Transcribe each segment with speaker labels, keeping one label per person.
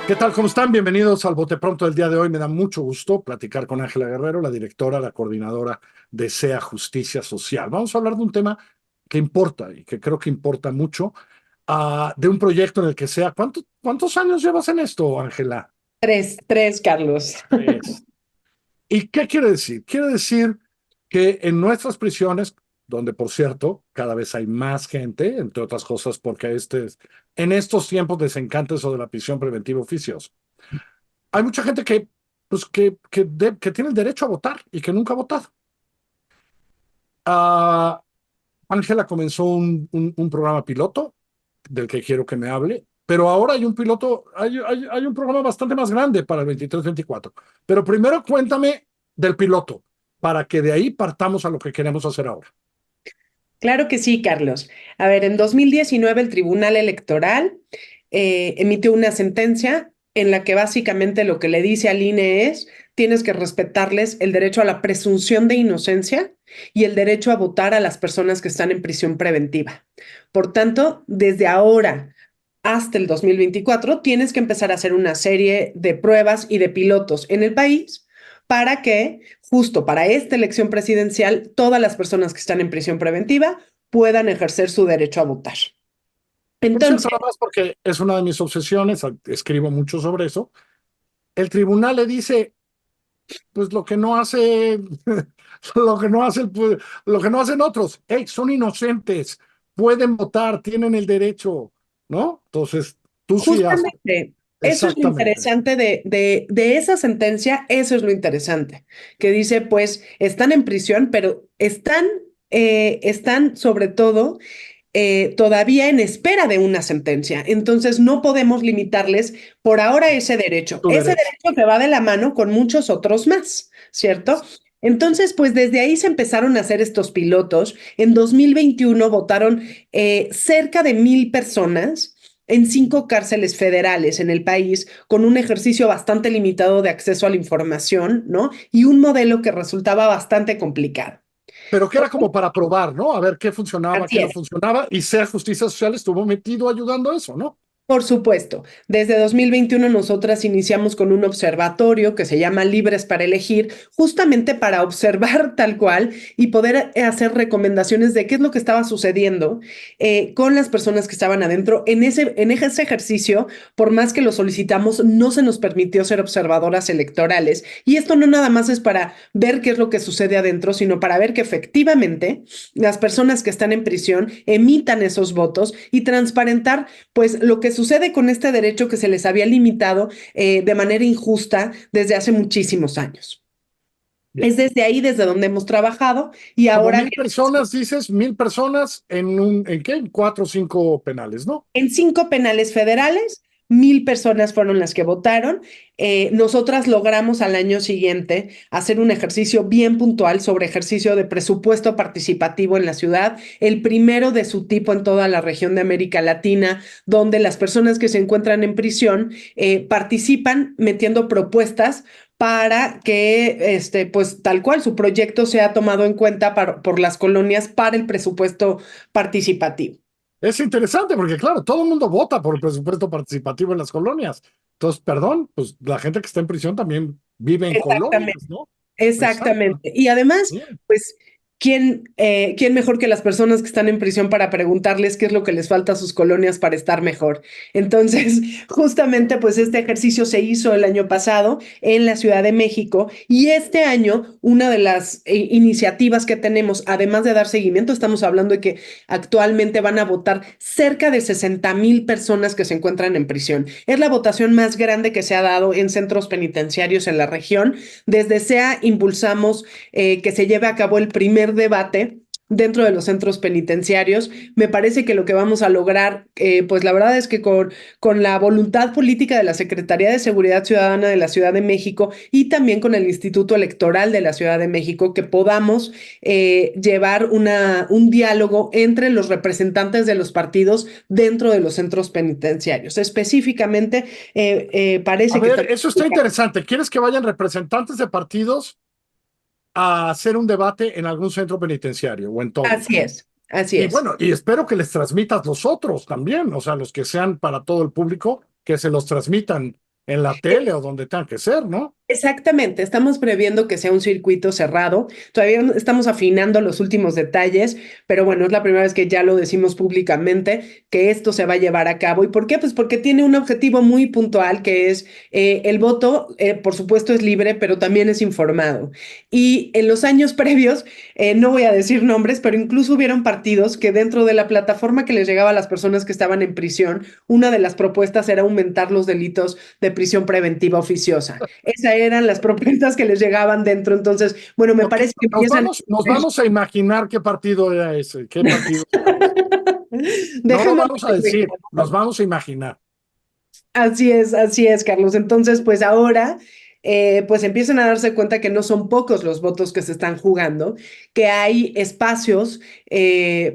Speaker 1: ¿Qué tal? ¿Cómo están? Bienvenidos al Bote Pronto del día de hoy. Me da mucho gusto platicar con Ángela Guerrero, la directora, la coordinadora de SEA Justicia Social. Vamos a hablar de un tema que importa y que creo que importa mucho, de un proyecto en el que SEA. ¿Cuántos años llevas en esto, Ángela?
Speaker 2: Tres, Carlos.
Speaker 1: Tres. ¿Y qué quiere decir? Quiere decir que en nuestras prisiones, donde por cierto cada vez hay más gente, entre otras cosas porque en estos tiempos les encanta eso de la prisión preventiva oficiosa. Hay mucha gente que tiene el derecho a votar y que nunca ha votado. Ah, Ángela comenzó un programa piloto del que quiero que me hable, pero ahora hay un piloto, hay un programa bastante más grande para el 23-24. Pero primero cuéntame del piloto, para que de ahí partamos a lo que queremos hacer ahora.
Speaker 2: Claro que sí, Carlos. A ver, en 2019 el Tribunal Electoral emitió una sentencia en la que básicamente lo que le dice al INE es, tienes que respetarles el derecho a la presunción de inocencia y el derecho a votar a las personas que están en prisión preventiva. Por tanto, desde ahora hasta el 2024 tienes que empezar a hacer una serie de pruebas y de pilotos en el país para que, justo para esta elección presidencial, todas las personas que están en prisión preventiva puedan ejercer su derecho a votar.
Speaker 1: Por cierto,
Speaker 2: Entonces,
Speaker 1: nada más porque es una de mis obsesiones, escribo mucho sobre eso. El tribunal le dice, pues lo que no hace, lo que no hace, lo que no hacen otros. Hey, son inocentes, pueden votar, tienen el derecho, ¿no? Entonces, tú sí has,
Speaker 2: justamente, eso es lo
Speaker 1: exactamente.
Speaker 2: interesante de esa sentencia, eso es lo interesante, que dice, pues, están en prisión, pero están sobre todo todavía en espera de una sentencia. Entonces, no podemos limitarles por ahora ese derecho.
Speaker 1: Tu
Speaker 2: Ese
Speaker 1: derecho.
Speaker 2: derecho que va de la mano con muchos otros más, ¿cierto? Entonces, pues desde ahí se empezaron a hacer estos pilotos. En 2021 votaron cerca de 1,000 personas en 5 cárceles federales en el país, con un ejercicio bastante limitado de acceso a la información, ¿no? Y un modelo que resultaba bastante complicado.
Speaker 1: Pero que era como para probar, ¿no? A ver qué funcionaba,
Speaker 2: Así
Speaker 1: qué no
Speaker 2: es.
Speaker 1: funcionaba, y SEA Justicia Social estuvo metido ayudando a eso, ¿no?
Speaker 2: Por supuesto, desde 2021 nosotras iniciamos con un observatorio que se llama Libres para Elegir, justamente para observar tal cual y poder hacer recomendaciones de qué es lo que estaba sucediendo con las personas que estaban adentro. En ese ejercicio, por más que lo solicitamos, no se nos permitió ser observadoras electorales. Y esto no nada más es para ver qué es lo que sucede adentro, sino para ver que efectivamente las personas que están en prisión emitan esos votos y transparentar pues lo que sucede con este derecho que se les había limitado de manera injusta desde hace muchísimos años.
Speaker 1: Bien.
Speaker 2: Es desde ahí desde donde hemos trabajado y
Speaker 1: Como
Speaker 2: ahora
Speaker 1: 1,000 personas, dices, 1,000 personas ¿en qué? En 4 o 5 penales, ¿no?
Speaker 2: en 5 penales federales, 1,000 personas fueron las que votaron. Nosotras logramos al año siguiente hacer un ejercicio bien puntual sobre ejercicio de presupuesto participativo en la ciudad, el primero de su tipo en toda la región de América Latina, donde las personas que se encuentran en prisión participan metiendo propuestas para que, pues tal cual, su proyecto sea tomado en cuenta por las colonias para el presupuesto participativo.
Speaker 1: Es interesante porque, claro, todo el mundo vota por el presupuesto participativo en las colonias. Entonces, perdón, pues la gente que está en prisión también vive en
Speaker 2: Exactamente.
Speaker 1: colonias, ¿no? Exacto.
Speaker 2: Exactamente. Y además,
Speaker 1: Bien.
Speaker 2: pues, ¿quién mejor que las personas que están en prisión para preguntarles qué es lo que les falta a sus colonias para estar mejor? Entonces, justamente, pues este ejercicio se hizo el año pasado en la Ciudad de México y este año una de las iniciativas que tenemos, además de dar seguimiento, estamos hablando de que actualmente van a votar cerca de 60,000 personas que se encuentran en prisión. Es la votación más grande que se ha dado en centros penitenciarios en la región. Desde SEA impulsamos que se lleve a cabo el primer debate dentro de los centros penitenciarios. Me parece que lo que vamos a lograr, pues la verdad es que con la voluntad política de la Secretaría de Seguridad Ciudadana de la Ciudad de México y también con el Instituto Electoral de la Ciudad de México, que podamos llevar un diálogo entre los representantes de los partidos dentro de los centros penitenciarios. Específicamente,
Speaker 1: A
Speaker 2: parece que
Speaker 1: ver,
Speaker 2: estamos...
Speaker 1: eso está interesante. ¿Quieres que vayan representantes de partidos a hacer un debate en algún centro penitenciario o en
Speaker 2: Así
Speaker 1: todos?
Speaker 2: es. Así
Speaker 1: Y
Speaker 2: es.
Speaker 1: bueno, y espero que les transmitas los otros también, o sea, los que sean para todo el público, que se los transmitan en la tele o donde tengan que ser, ¿no?
Speaker 2: Exactamente, estamos previendo que sea un circuito cerrado. Todavía estamos afinando los últimos detalles, pero bueno, es la primera vez que ya lo decimos públicamente, que esto se va a llevar a cabo. ¿Y por qué? Pues porque tiene un objetivo muy puntual, que es el voto, por supuesto, es libre, pero también es informado. Y en los años previos, no voy a decir nombres, pero incluso hubieron partidos que dentro de la plataforma que les llegaba a las personas que estaban en prisión, una de las propuestas era aumentar los delitos de prisión preventiva oficiosa. Esas eran las propuestas que les llegaban dentro. Entonces, bueno, me
Speaker 1: Ok,
Speaker 2: parece que empiezan.
Speaker 1: nos vamos a imaginar qué partido era ese, qué partido será ese. No lo
Speaker 2: Déjame.
Speaker 1: vamos a decir, nos vamos a imaginar.
Speaker 2: Así es, Carlos. Entonces, pues ahora, pues empiezan a darse cuenta que no son pocos los votos que se están jugando, que hay espacios,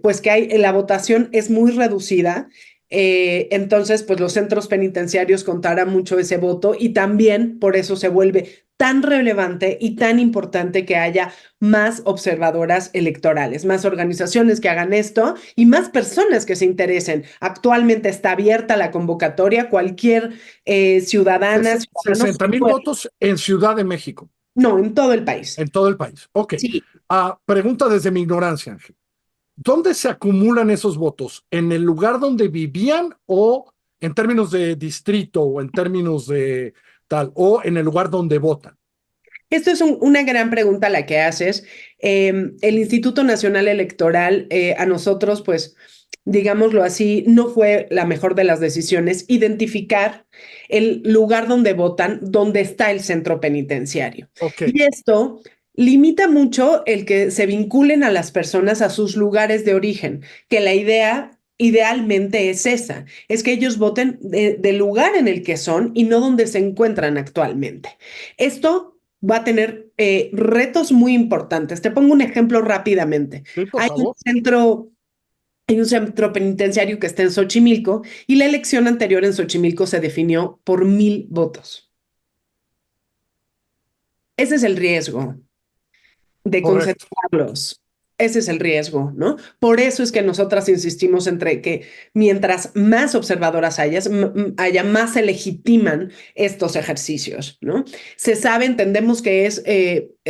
Speaker 2: pues que hay, la votación es muy reducida. Entonces, pues los centros penitenciarios contarán mucho ese voto y también por eso se vuelve tan relevante y tan importante que haya más observadoras electorales, más organizaciones que hagan esto y más personas que se interesen. Actualmente está abierta la convocatoria, cualquier ciudadana, ciudadano,
Speaker 1: 60,000 votos en Ciudad de México,
Speaker 2: no, en todo el país.
Speaker 1: en todo el país. Ok.
Speaker 2: Sí,
Speaker 1: Pregunta desde mi ignorancia, Ángel. ¿Dónde se acumulan esos votos? ¿En el lugar donde vivían o en términos de distrito o en términos de tal, o en el lugar donde votan?
Speaker 2: esto es una gran pregunta la que haces. El Instituto Nacional Electoral a nosotros, pues, digámoslo así, no fue la mejor de las decisiones identificar el lugar donde votan, donde está el centro penitenciario.
Speaker 1: Ok,
Speaker 2: Y esto limita mucho el que se vinculen a las personas a sus lugares de origen, que la idea idealmente es esa, es que ellos voten del lugar en el que son y no donde se encuentran actualmente. Esto va a tener retos muy importantes. Te pongo un ejemplo rápidamente.
Speaker 1: sí, por
Speaker 2: Hay un
Speaker 1: favor.
Speaker 2: centro, hay un centro penitenciario que está en Xochimilco y la elección anterior en Xochimilco se definió por 1,000 votos. Ese es el riesgo de
Speaker 1: Correcto.
Speaker 2: concentrarlos. Ese es el riesgo, ¿no? Por eso es que nosotras insistimos entre que mientras más observadoras haya, más se legitiman estos ejercicios, ¿no? Se sabe, entendemos que es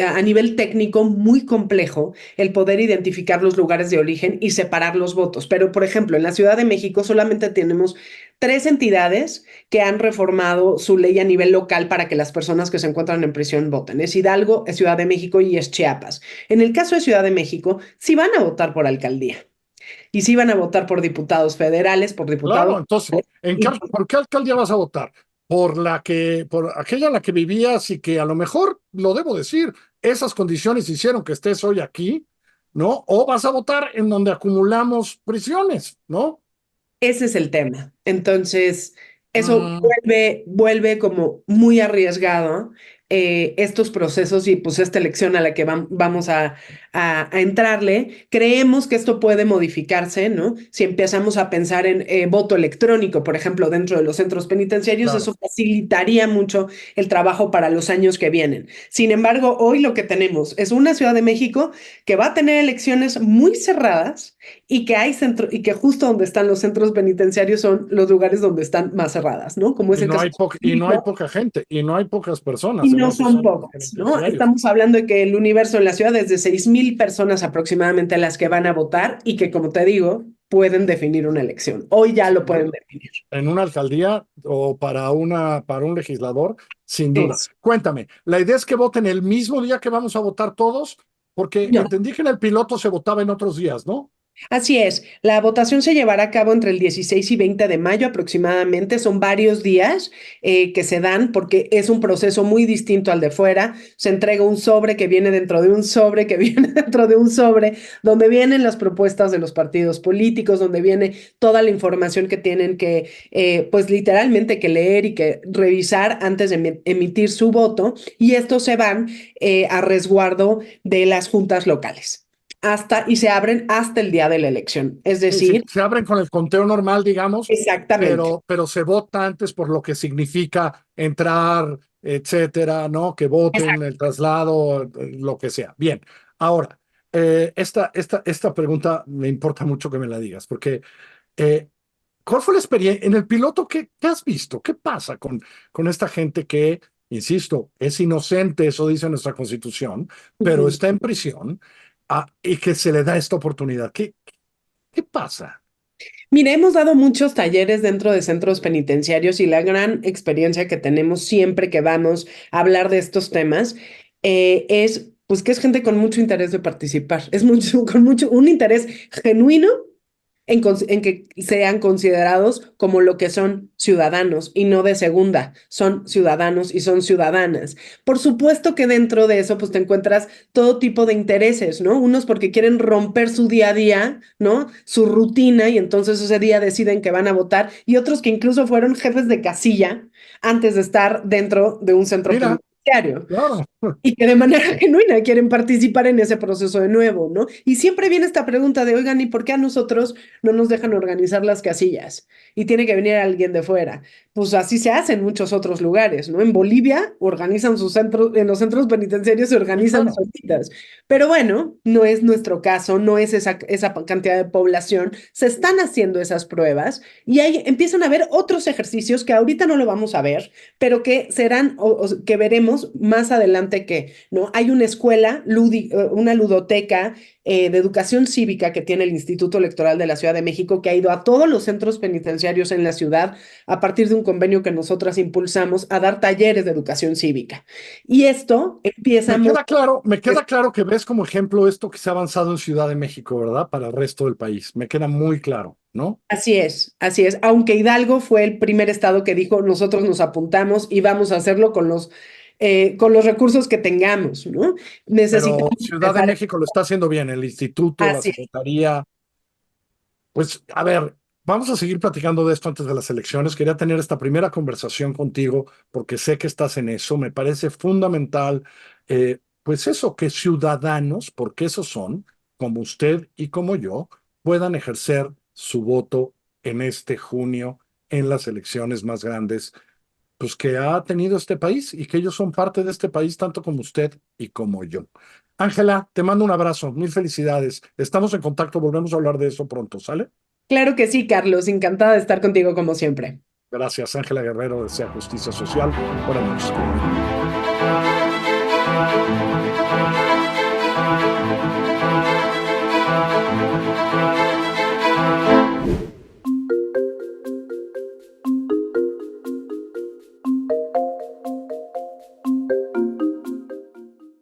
Speaker 2: a nivel técnico muy complejo el poder identificar los lugares de origen y separar los votos. Pero, por ejemplo, en la Ciudad de México solamente tenemos 3 entidades que han reformado su ley a nivel local para que las personas que se encuentran en prisión voten. Es Hidalgo, es Ciudad de México y es Chiapas. En el caso de Ciudad de México, sí van a votar por alcaldía y sí van a votar por diputados federales, por diputados
Speaker 1: Claro, entonces,
Speaker 2: y
Speaker 1: ¿por qué alcaldía vas a votar? Por aquella en la que vivías y que a lo mejor, lo debo decir, esas condiciones hicieron que estés hoy aquí, ¿no? O vas a votar en donde acumulamos prisiones, ¿no?
Speaker 2: ese es el tema. Entonces, eso
Speaker 1: Mm,
Speaker 2: vuelve como muy arriesgado estos procesos y pues esta elección a la que vamos a entrarle. Creemos que esto puede modificarse, ¿no? Si empezamos a pensar en voto electrónico, por ejemplo, dentro de los centros penitenciarios,
Speaker 1: claro.
Speaker 2: eso facilitaría mucho el trabajo para los años que vienen. Sin embargo, hoy lo que tenemos es una Ciudad de México que va a tener elecciones muy cerradas y que hay centro, y que justo donde están los centros penitenciarios son los lugares donde están más cerradas, ¿no? Como es el caso
Speaker 1: Y no hay
Speaker 2: de
Speaker 1: poca gente, y no hay pocas
Speaker 2: y
Speaker 1: personas en
Speaker 2: no
Speaker 1: esos
Speaker 2: son
Speaker 1: centros
Speaker 2: pocas, ¿no?
Speaker 1: penitenciarios.
Speaker 2: Estamos hablando de que el universo en la ciudad es de 6,000 personas aproximadamente las que van a votar y que, como te digo, pueden definir una elección. Hoy ya lo
Speaker 1: Sin
Speaker 2: pueden
Speaker 1: duda.
Speaker 2: definir.
Speaker 1: En una alcaldía o para un legislador, sin duda.
Speaker 2: Es.
Speaker 1: Cuéntame, ¿la idea es que voten el mismo día que vamos a votar todos? Porque
Speaker 2: No.
Speaker 1: entendí que en el piloto se votaba en otros días, ¿no?
Speaker 2: Así es, la votación se llevará a cabo entre el 16 y 20 de mayo aproximadamente. Son varios días que se dan porque es un proceso muy distinto al de fuera. Se entrega un sobre que viene dentro de un sobre que viene dentro de un sobre, donde vienen las propuestas de los partidos políticos, donde viene toda la información que tienen que, pues literalmente que leer y que revisar antes de emitir su voto. Y estos se van a resguardo de las juntas locales y se abren hasta el día de la elección. Es
Speaker 1: Sí, sí,
Speaker 2: decir,
Speaker 1: se abren con el conteo normal, digamos,
Speaker 2: exactamente.
Speaker 1: pero se vota antes por lo que significa entrar, etcétera, ¿no? Que voten,
Speaker 2: Exacto.
Speaker 1: el traslado, lo que sea. Bien, ahora, esta pregunta me importa mucho que me la digas, porque eh, ¿cuál fue la experiencia en el piloto? ¿Qué has visto? ¿Qué pasa con esta gente que, insisto, es inocente, eso dice nuestra Constitución, pero
Speaker 2: Ujú.
Speaker 1: está en prisión, y que se le da esta oportunidad? ¿Qué pasa?
Speaker 2: Mira, hemos dado muchos talleres dentro de centros penitenciarios y la gran experiencia que tenemos siempre que vamos a hablar de estos temas es pues que es gente con mucho interés de participar, es mucho, con mucho, un interés genuino en que sean considerados como lo que son ciudadanos y no de segunda, son ciudadanos y son ciudadanas. Por supuesto que dentro de eso pues te encuentras todo tipo de intereses, ¿no? Unos porque quieren romper su día a día, ¿no? Su rutina y entonces ese día deciden que van a votar y otros que incluso fueron jefes de casilla antes de estar dentro de un centro
Speaker 1: Mira,
Speaker 2: penitenciario
Speaker 1: claro,
Speaker 2: y que de manera genuina quieren participar en ese proceso de nuevo, ¿no? Y siempre viene esta pregunta de, oigan, ¿y por qué a nosotros no nos dejan organizar las casillas? Y tiene que venir alguien de fuera. Pues así se hace en muchos otros lugares, ¿no? En Bolivia organizan sus centros, en los centros penitenciarios se
Speaker 1: sí,
Speaker 2: organizan
Speaker 1: claro.
Speaker 2: solitas. Pero bueno, no es nuestro caso, no es esa cantidad de población. Se están haciendo esas pruebas y ahí empiezan a haber otros ejercicios que ahorita no lo vamos a ver, pero que serán o que veremos más adelante que, ¿no? Hay una escuela, una ludoteca de educación cívica que tiene el Instituto Electoral de la Ciudad de México, que ha ido a todos los centros penitenciarios en la ciudad a partir de un convenio que nosotras impulsamos a dar talleres de educación cívica. Y esto empieza muy...
Speaker 1: Me queda claro que ves como ejemplo esto que se ha avanzado en Ciudad de México, ¿verdad? Para el resto del país. Me queda muy claro, ¿no?
Speaker 2: Así es, así es. Aunque Hidalgo fue el primer estado que dijo, nosotros nos apuntamos y vamos a hacerlo con los recursos que tengamos, ¿no?
Speaker 1: Pero
Speaker 2: Necesitamos
Speaker 1: Ciudad de
Speaker 2: empezar.
Speaker 1: México lo está haciendo bien, el instituto, la
Speaker 2: Así es.
Speaker 1: secretaría. Pues, a ver, vamos a seguir platicando de esto antes de las elecciones. Quería tener esta primera conversación contigo porque sé que estás en eso. Me parece fundamental, pues eso, que ciudadanos, porque esos son, como usted y como yo, puedan ejercer su voto en este junio en las elecciones más grandes, pues que ha tenido este país y que ellos son parte de este país tanto como usted y como yo. Ángela, te mando un abrazo, mil felicidades. Estamos en contacto, volvemos a hablar de eso pronto, ¿sale?
Speaker 2: Claro que sí, Carlos. Encantada de estar contigo como siempre.
Speaker 1: Gracias, Ángela Guerrero, de Sea Justicia Social. Buenas noches.